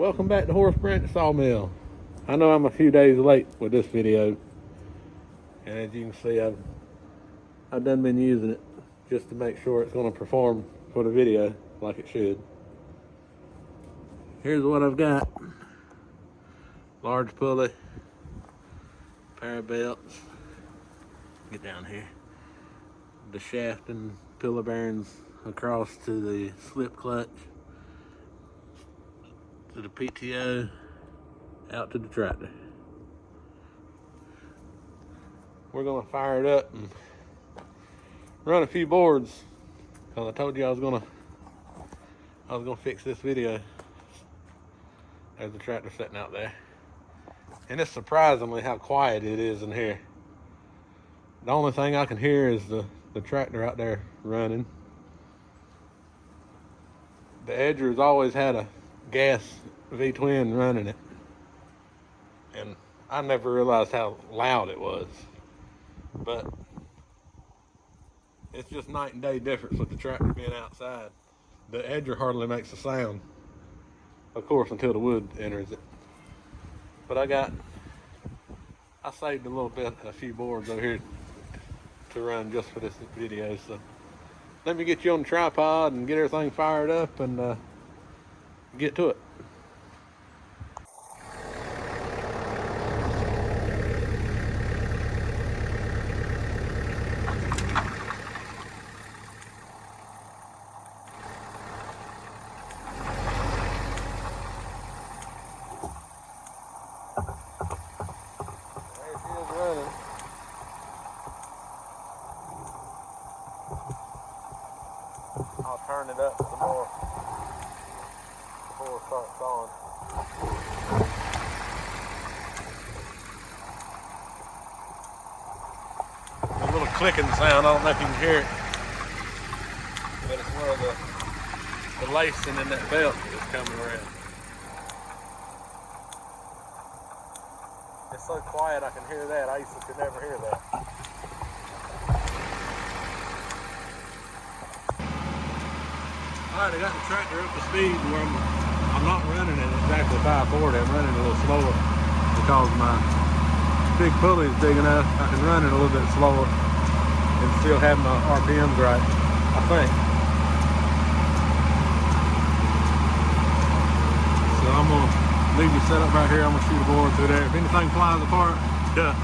Welcome back to Horse Branch Sawmill. I know I'm a few days late with this video, and as you can see, I've done been using it just to make sure it's going to perform for the video like it should. Here's what I've got: large pulley, pair of belts. Get down here. The shaft and pillar bearings across to the slip clutch, to the PTO, out to the tractor. We're gonna fire it up and run a few boards, because I told you I was gonna fix this video. There's the tractor sitting out there, and it's surprisingly how quiet it is in here. The only thing I can hear is the tractor out there running. The Edger's always had a gas V-twin running it, and I never realized how loud it was, but it's just night and day difference with the tractor being outside. The Edger hardly makes a sound, of course, until the wood enters it. But I saved a few boards over here to run just for this video, so let me get you on the tripod and get everything fired up and get to it. There she is running. I'll turn it up some more before it starts on. A little clicking sound, I don't know if you can hear it, but it's one of the lacing in that belt that's coming around. It's so quiet I can hear that. I used to could never hear that. Alright, I got the tractor up to speed where I'm not running it exactly 540. I'm running it a little slower because my big pulley is big enough. I can run it a little bit slower and still have my RPMs right, I think. So I'm going to leave you set up right here. I'm going to shoot a board through there. If anything flies apart, cut.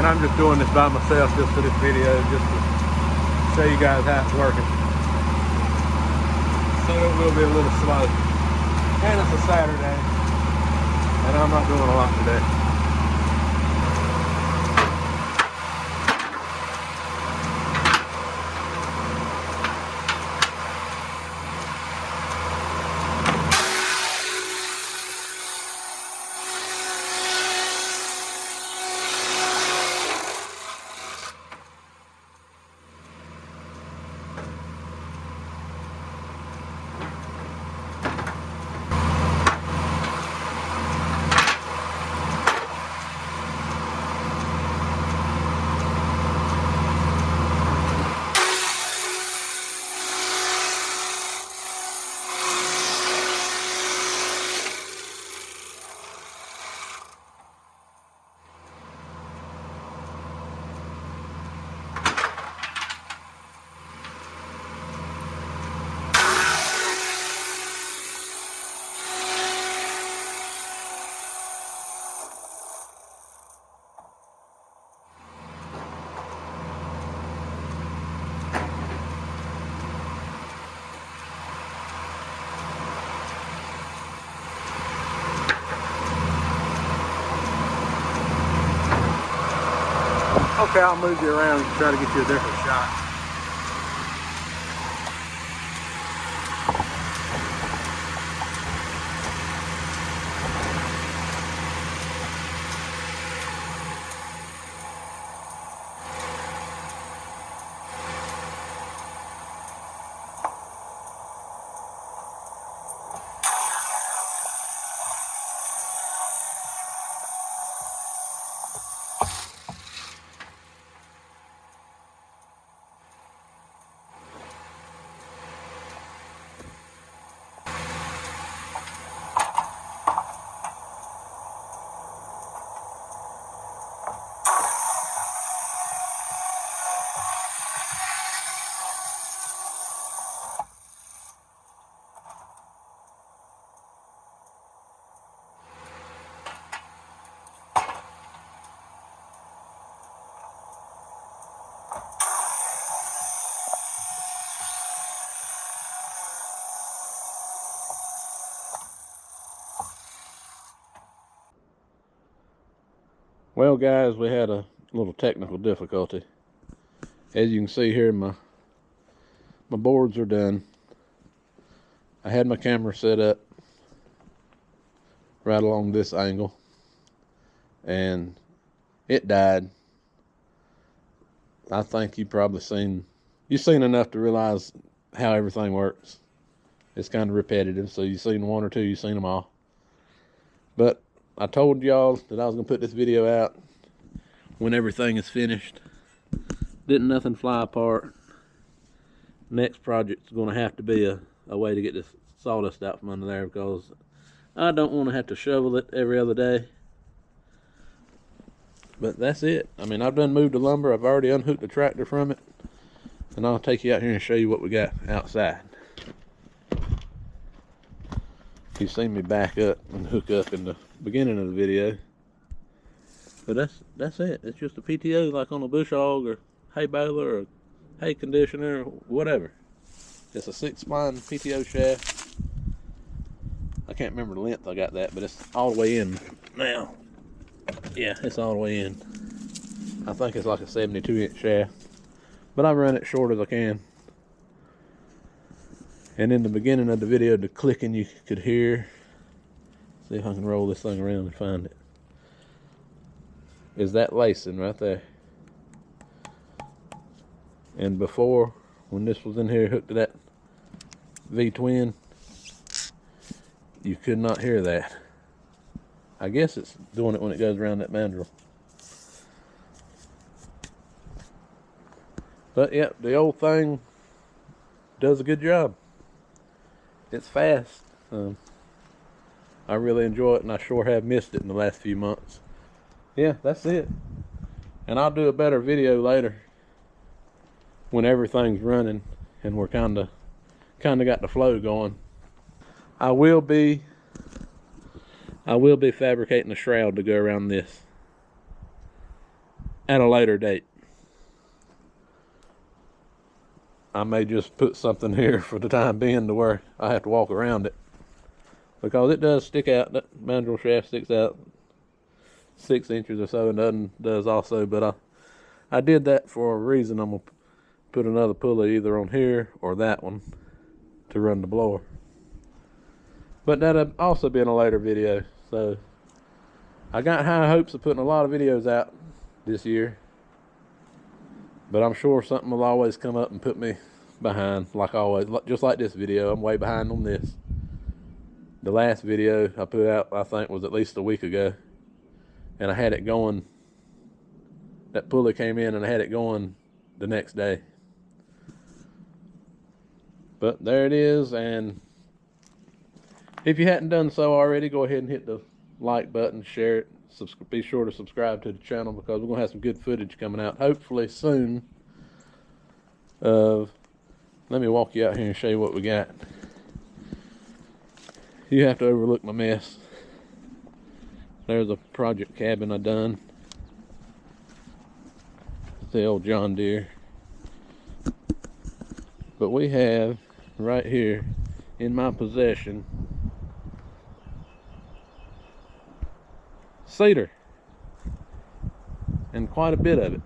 And I'm just doing this by myself just for this video, just to show you guys how it's working. So it will be a little slow. And it's a Saturday, and I'm not doing a lot today. Okay, I'll move you around and try to get you a different shot. Well, guys, we had a little technical difficulty. As you can see here, my boards are done. I had my camera set up right along this angle, and it died. I think you've seen enough to realize how everything works. It's kind of repetitive, so you've seen one or two, you've seen them all. But I told y'all that I was going to put this video out when everything is finished. Didn't nothing fly apart. Next project's going to have to be a way to get this sawdust out from under there, because I don't want to have to shovel it every other day. But that's it. I mean, I've done moved the lumber. I've already unhooked the tractor from it. And I'll take you out here and show you what we got outside. You've seen me back up and hook up in the beginning of the video. But that's it. It's just a PTO like on a bush hog or hay baler or hay conditioner or whatever. It's a 6-spine PTO shaft. I can't remember the length I got that, but it's all the way in now. Yeah, it's all the way in. I think it's like a 72-inch shaft, but I run it short as I can. And in the beginning of the video, the clicking you could hear. See if I can roll this thing around and find it. Is that lacing right there? And before, when this was in here hooked to that V-twin, you could not hear that. I guess it's doing it when it goes around that mandrel. But yeah, the old thing does a good job. It's fast. I really enjoy it, and I sure have missed it in the last few months. Yeah, that's it. And I'll do a better video later when everything's running and we're kind of got the flow going. I will be fabricating a shroud to go around this at a later date. I may just put something here for the time being to where I have to walk around it, because it does stick out. That mandrel shaft sticks out 6 inches or so, and the other does also. But I did that for a reason. I'm gonna put another pulley either on here or that one to run the blower. But that'll also be in a later video. So I got high hopes of putting a lot of videos out this year, but I'm sure something will always come up and put me behind, like always. Just like this video, I'm way behind on this. The last video I put out, I think, was at least a week ago, and I had it going. That pulley came in and I had it going the next day. But there it is, and if you hadn't done so already, go ahead and hit the like button, share it, be sure to subscribe to the channel, because we're going to have some good footage coming out, hopefully soon. Let me walk you out here and show you what we got. You have to overlook my mess. There's a project cabin I done. It's the old John Deere. But we have right here in my possession cedar, and quite a bit of it.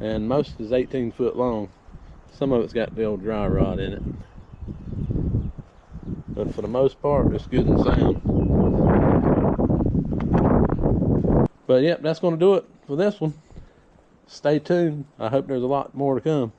and most is 18 foot long. Some of it's got the old dry rod in it, but for the most part it's good and sound. But yep, that's going to do it for this one. Stay tuned. I hope there's a lot more to come.